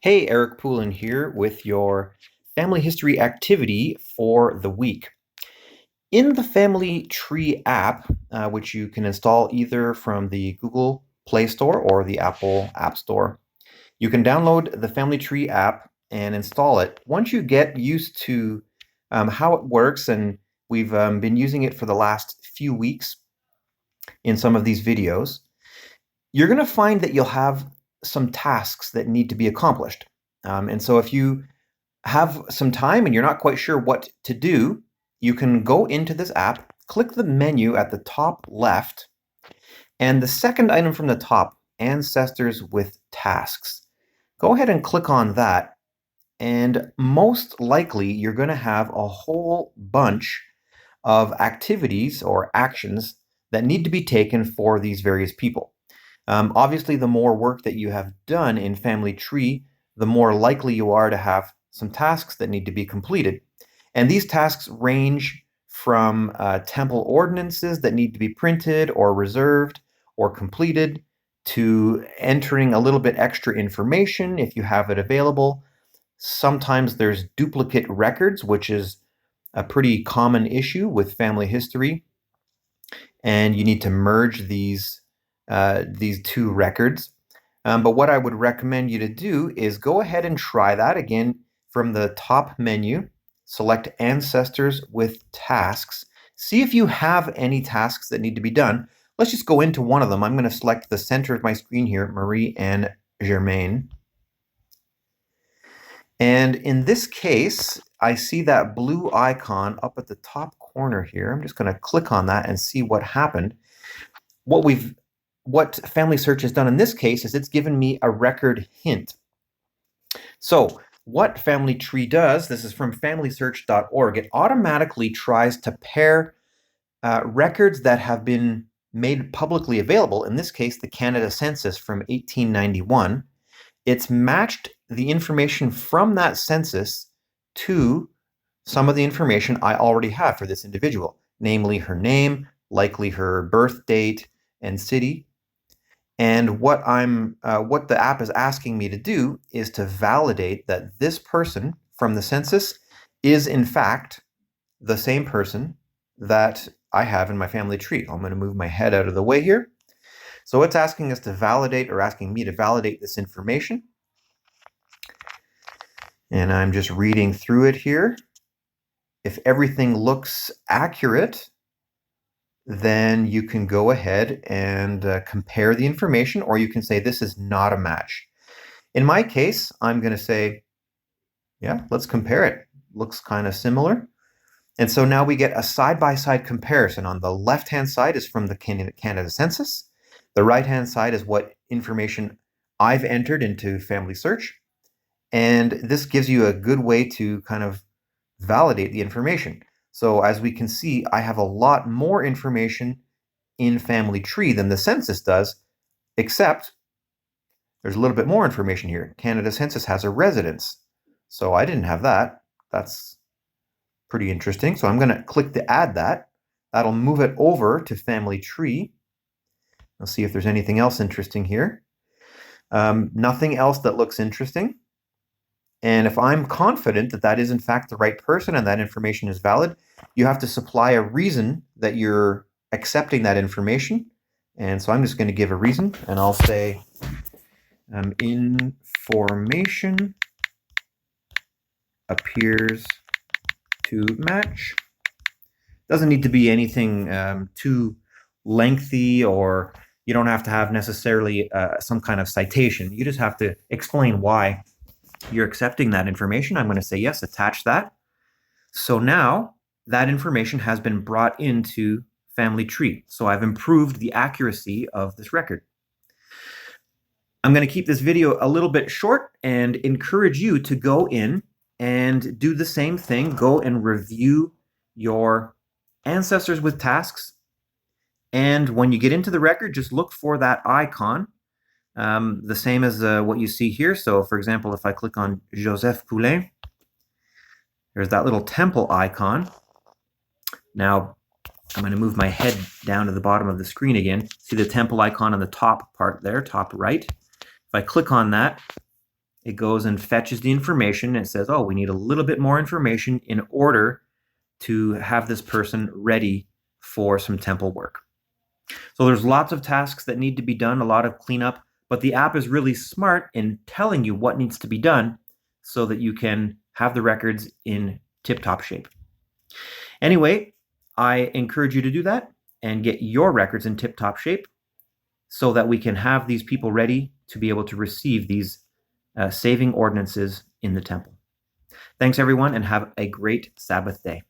Hey, Eric Poulin here with your family history activity for the week. In the Family Tree app, which you can install either from the Google Play Store or the Apple App Store, you can download the Family Tree app and install it. Once you get used to how it works, and we've been using it for the last few weeks in some of these videos, you're going to find that you'll have some tasks that need to be accomplished. And so if you have some time and you're not quite sure what to do, you can go into this app, click the menu at the top left, and the second item from the top, Ancestors with Tasks. Go ahead and click on that, and most likely you're going to have a whole bunch of activities or actions that need to be taken for these various people. Obviously, the more work that you have done in Family Tree, the more likely you are to have some tasks that need to be completed. And these tasks range from temple ordinances that need to be printed or reserved or completed, to entering a little bit extra information if you have it available. Sometimes there's duplicate records, which is a pretty common issue with family history, and you need to merge these two records. But what I would recommend you to do is go ahead and try that again from the top menu. Select Ancestors with Tasks. See if you have any tasks that need to be done. Let's just go into one of them. I'm going to select the center of my screen here, Marie and Germaine. And in this case, I see that blue icon up at the top corner here. I'm just going to click on that and see what happened. What FamilySearch has done in this case is it's given me a record hint. So what Family Tree does, this is from FamilySearch.org, it automatically tries to pair records that have been made publicly available, in this case, the Canada Census from 1891. It's matched the information from that census to some of the information I already have for this individual, namely her name, likely her birth date and city. And what the app is asking me to do is to validate that this person from the census is in fact the same person that I have in my family tree. I'm going to move my head out of the way here. So it's asking us to validate, or asking me to validate, this information. And I'm just reading through it here. If everything looks accurate, then you can go ahead and compare the information, or you can say this is not a match. In my case, I'm going to say, yeah, let's compare it. Looks kind of similar. And so now we get a side-by-side comparison. On the left-hand side is from the Canada Census. The right-hand side is what information I've entered into FamilySearch. And this gives you a good way to kind of validate the information. So as we can see, I have a lot more information in Family Tree than the census does, except there's a little bit more information here. Canada Census has a residence. So I didn't have that. That's pretty interesting. So I'm going to click to add that. That'll move it over to Family Tree. Let's see if there's anything else interesting here. Nothing else that looks interesting. And if I'm confident that that is in fact the right person and that information is valid, you have to supply a reason that you're accepting that information. And so I'm just going to give a reason, and I'll say information appears to match. Doesn't need to be anything too lengthy, or you don't have to have necessarily some kind of citation. You just have to explain why you're accepting that information. I'm going to say yes, attach that. So now that information has been brought into Family Tree. So I've improved the accuracy of this record. I'm going to keep this video a little bit short and encourage you to go in and do the same thing. Go and review your Ancestors with Tasks. And when you get into the record, just look for that icon. The same as what you see here. So for example, if I click on Joseph Poulin, there's that little temple icon. Now I'm going to move my head down to the bottom of the screen again. See the temple icon on the top part there, top right. If I click on that, it goes and fetches the information. And it says, oh, we need a little bit more information in order to have this person ready for some temple work. So there's lots of tasks that need to be done, a lot of cleanup, but the app is really smart in telling you what needs to be done so that you can have the records in tip-top shape. Anyway, I encourage you to do that and get your records in tip-top shape so that we can have these people ready to be able to receive these saving ordinances in the temple. Thanks, everyone, and have a great Sabbath day.